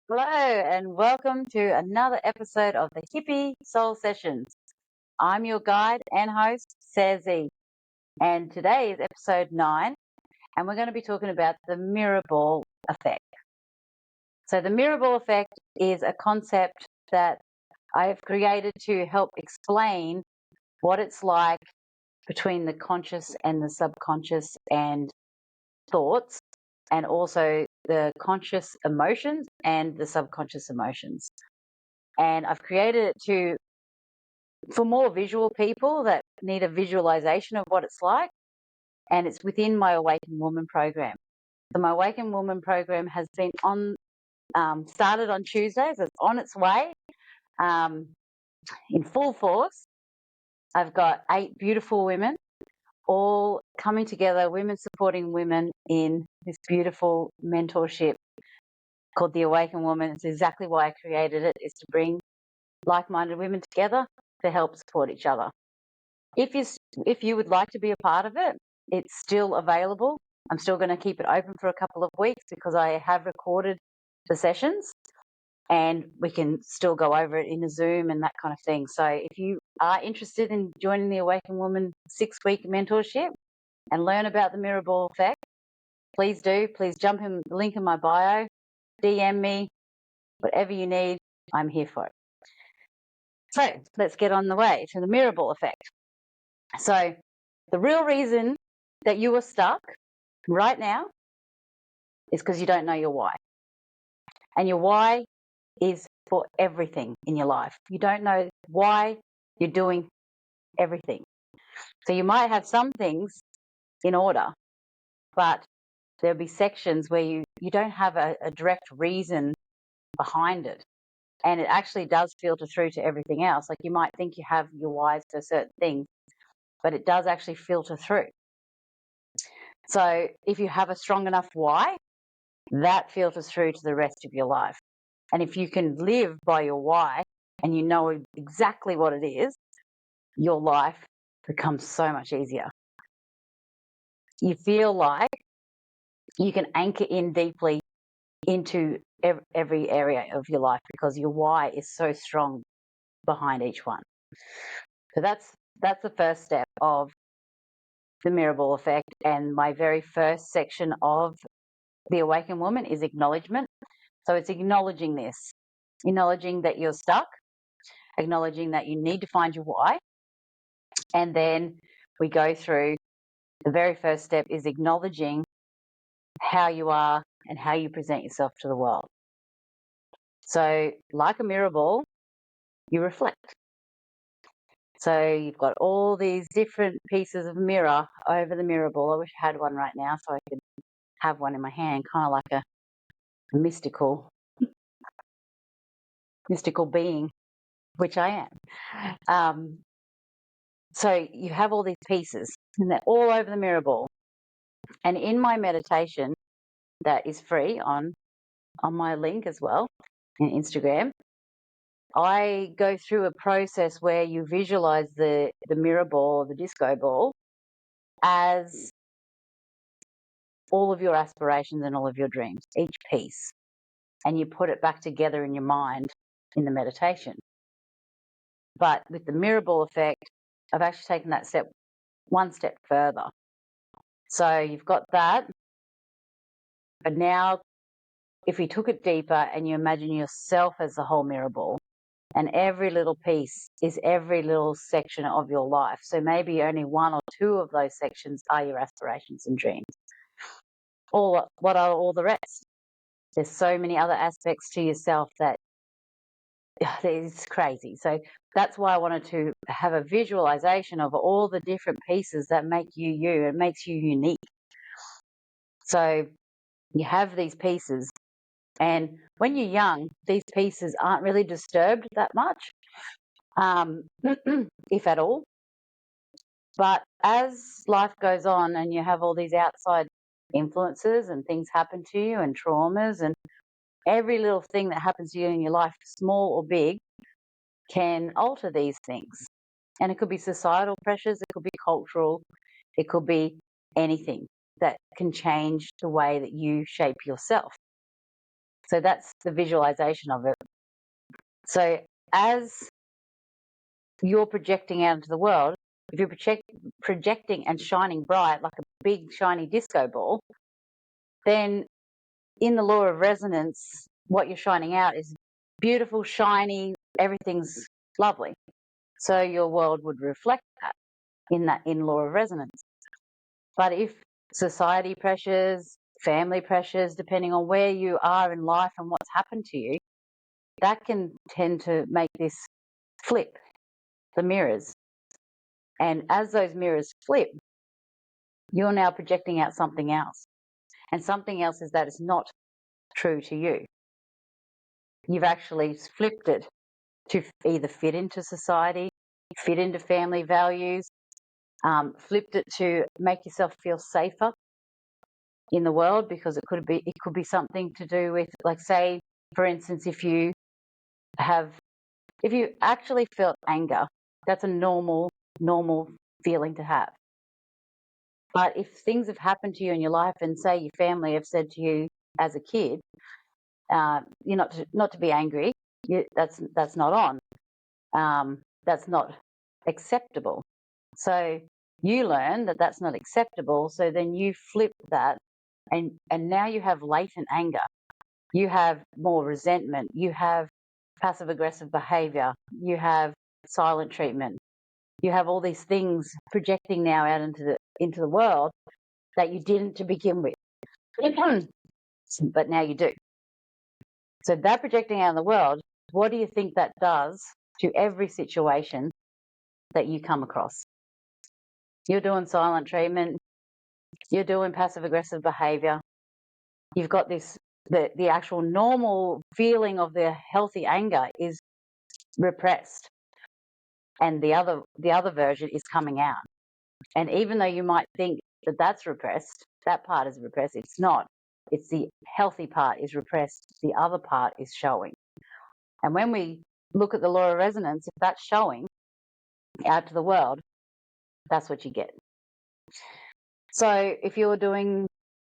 Hello, and welcome to another episode of the Hippy Soul Sessions. I'm your guide and host, Sazi, and today is episode 9, and we're going to be talking about the mirror ball effect. So, the mirror ball effect is a concept that I have created to help explain what it's like between the conscious and the subconscious and thoughts, and also the conscious emotions and the subconscious emotions. And I've created it for more visual people that need a visualization of what it's like, and it's within my Awaken Woman program. So my Awaken Woman program has been started on Tuesdays. It's on its way in full force. I've got 8 beautiful women all coming together, women supporting women in this beautiful mentorship called the Awaken Woman. It's exactly why I created it, is to bring like-minded women together to help support each other. If you would like to be a part of it, it's still available. I'm still going to keep it open for a couple of weeks because I have recorded the sessions, and we can still go over it in a Zoom and that kind of thing. So if you are interested in joining the Awaken Woman 6-week mentorship and learn about the mirror ball effect, please do. Please jump in the link in my bio, DM me, whatever you need, I'm here for it. So let's get on the way to the mirror ball effect. So the real reason that you are stuck right now is because you don't know your why. And your why is for everything in your life. You don't know why you're doing everything. So you might have some things in order, but there'll be sections where you don't have a direct reason behind it. And it actually does filter through to everything else. Like, you might think you have your whys for certain things, but it does actually filter through. So if you have a strong enough why, that filters through to the rest of your life. And if you can live by your why and you know exactly what it is, your life becomes so much easier. You feel like you can anchor in deeply into every area of your life because your why is so strong behind each one. So that's the first step of the mirror ball effect. And my very first section of the Awakened Woman is acknowledgement. So it's acknowledging this, acknowledging that you're stuck, acknowledging that you need to find your why. And then we go through the very first step is acknowledging how you are and how you present yourself to the world. So, like a mirror ball, you reflect. So you've got all these different pieces of mirror over the mirror ball. I wish I had one right now so I could have one in my hand, kind of like a mystical being, which I am. So you have all these pieces, and they're all over the mirror ball. And in my meditation, that is free on my link as well in Instagram, I go through a process where you visualize the mirror ball or the disco ball as all of your aspirations and all of your dreams, each piece, and you put it back together in your mind in the meditation. But with the mirror ball effect, I've actually taken that one step further. So you've got that, but now if you took it deeper and you imagine yourself as the whole mirror ball, and every little piece is every little section of your life. So maybe only 1 or 2 of those sections are your aspirations and dreams. What are all the rest? There's so many other aspects to yourself that it's crazy. So that's why I wanted to have a visualization of all the different pieces that make you you and makes you unique. So you have these pieces, and when you're young, these pieces aren't really disturbed that much, if at all. But as life goes on and you have all these outside influences and things happen to you and traumas, and every little thing that happens to you in your life, small or big, can alter these things. And it could be societal pressures, it could be cultural, it could be anything that can change the way that you shape yourself. So that's the visualization of it. So as you're projecting out into the world, if you're projecting and shining bright like a big shiny disco ball, then in the law of resonance, what you're shining out is beautiful, shiny, everything's lovely. So your world would reflect that in law of resonance. But if society pressures, family pressures, depending on where you are in life and what's happened to you, that can tend to make this flip the mirrors. And as those mirrors flip, you're now projecting out something else. And something else is that it's not true to you. You've actually flipped it to either fit into society, fit into family values, flipped it to make yourself feel safer in the world, because it could be something to do with, like, say, for instance, if you actually felt anger, that's a normal feeling to have. But if things have happened to you in your life, and say your family have said to you as a kid, you're not to be angry, that's not on, that's not acceptable. So you learn that that's not acceptable. So then you flip that, and now you have latent anger. You have more resentment. You have passive aggressive behavior. You have silent treatment. You have all these things projecting now out into the world that you didn't to begin with. But now you do. So that projecting out in the world, what do you think that does to every situation that you come across? You're doing silent treatment. You're doing passive aggressive behavior. You've got this, the actual normal feeling of the healthy anger is repressed, and the other version is coming out. And even though you might think that that's repressed, that part is repressed, it's not. It's the healthy part is repressed, the other part is showing. And when we look at the law of resonance, if that's showing out to the world, that's what you get. So if you're doing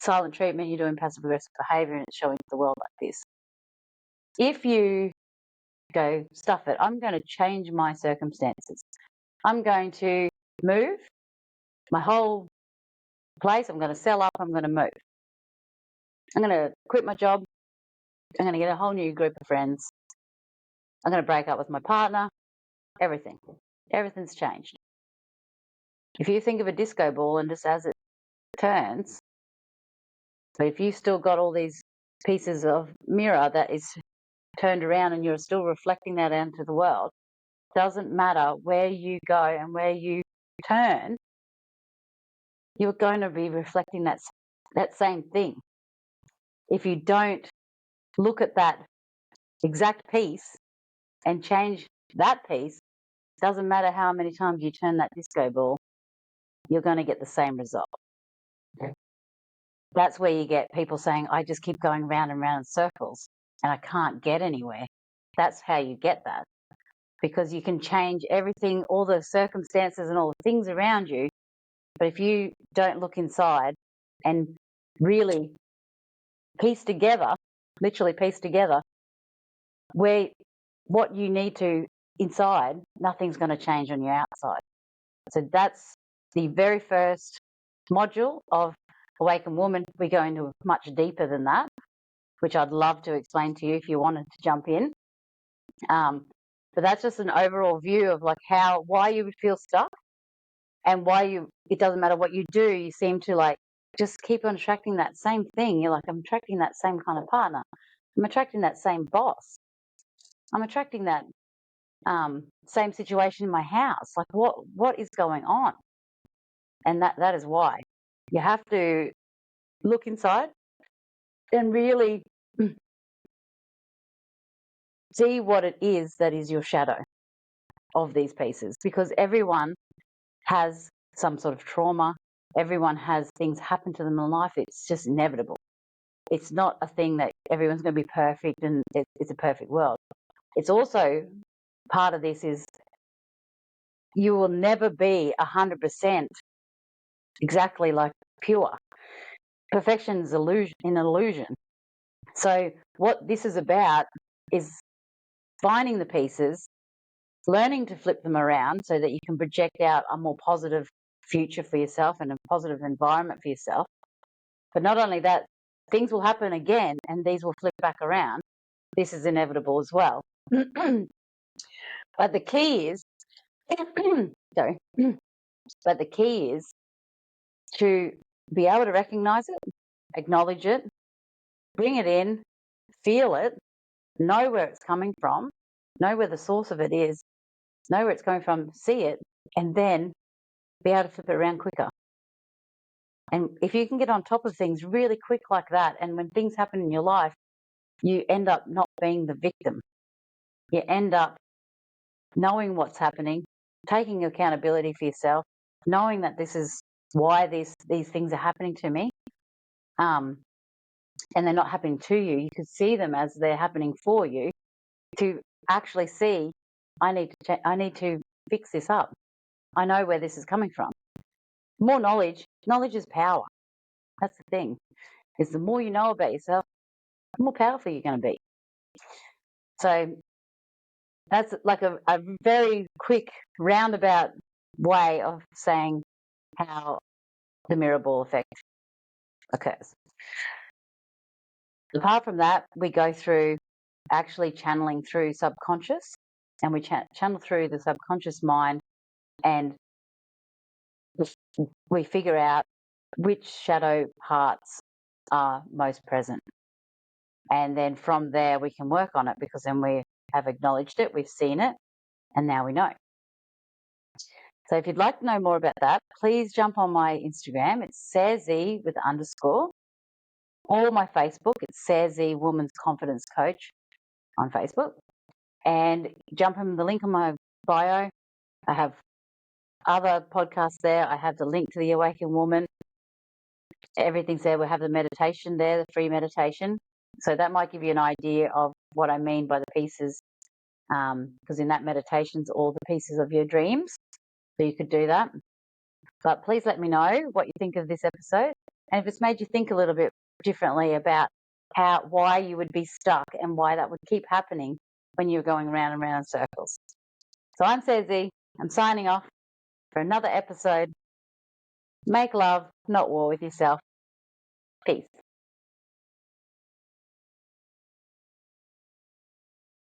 silent treatment, you're doing passive aggressive behavior, and it's showing to the world like this. If you go, stuff it, I'm going to change my circumstances. I'm going to move my whole place. I'm going to sell up. I'm going to move. I'm going to quit my job. I'm going to get a whole new group of friends. I'm going to break up with my partner. Everything's changed. If you think of a disco ball, and just as it turns, but if you've still got all these pieces of mirror that is turned around and you're still reflecting that out into the world, doesn't matter where you go and where you turn, you're going to be reflecting that same thing. If you don't look at that exact piece and change that piece, doesn't matter how many times you turn that disco ball, you're going to get the same result. That's where you get people saying, I just keep going round and round in circles and I can't get anywhere. That's how you get that, because you can change everything, all the circumstances and all the things around you. But if you don't look inside and really literally piece together what you need to inside, nothing's going to change on your outside. So that's the very first module of Awakened Woman. We go into much deeper than that, which I'd love to explain to you if you wanted to jump in. But that's just an overall view of like why you would feel stuck, and why it doesn't matter what you do, you seem to like just keep on attracting that same thing. You're like, I'm attracting that same kind of partner. I'm attracting that same boss. I'm attracting that same situation in my house. Like what is going on? And that is why you have to look inside and really see what it is that is your shadow of these pieces, because everyone has some sort of trauma. Everyone has things happen to them in life. It's just inevitable. It's not a thing that everyone's going to be perfect and it's a perfect world. It's also part of this is you will never be 100% exactly like pure. Perfection is an illusion. So what this is about is finding the pieces, learning to flip them around so that you can project out a more positive future for yourself and a positive environment for yourself. But not only that, things will happen again and these will flip back around. This is inevitable as well. But the key is, sorry, but the key is to be able to recognize it, acknowledge it, bring it in, feel it, know where it's coming from, know where the source of it is, know where it's coming from, see it, and then be able to flip it around quicker. And if you can get on top of things really quick like that, and when things happen in your life, you end up not being the victim. You end up knowing what's happening, taking accountability for yourself, knowing that this is why these things are happening to me, and they're not happening to you. You could see them as they're happening for you to actually see, I need to fix this up. I know where this is coming from. More knowledge is power. That's the thing, is the more you know about yourself, the more powerful you're going to be. So that's like a very quick roundabout way of saying how the mirror ball effect occurs. Apart from that, we go through actually channeling through subconscious, and we channel through the subconscious mind, and we figure out which shadow parts are most present. And then from there, we can work on it, because then we have acknowledged it, we've seen it, and now we know. So if you'd like to know more about that, please jump on my Instagram. It's Sarah with _, or my Facebook. It's Sarah Woman's Confidence Coach on Facebook. And jump on the link on my bio. I have other podcasts there. I have the link to the Awakened Woman. Everything's there. We have the meditation there, the free meditation. So that might give you an idea of what I mean by the pieces, because in that meditation's all the pieces of your dreams. So you could do that. But please let me know what you think of this episode, and if it's made you think a little bit differently about why you would be stuck and why that would keep happening when you're going round and round in circles. So I'm Sarah. I'm signing off for another episode. Make love, not war with yourself. Peace.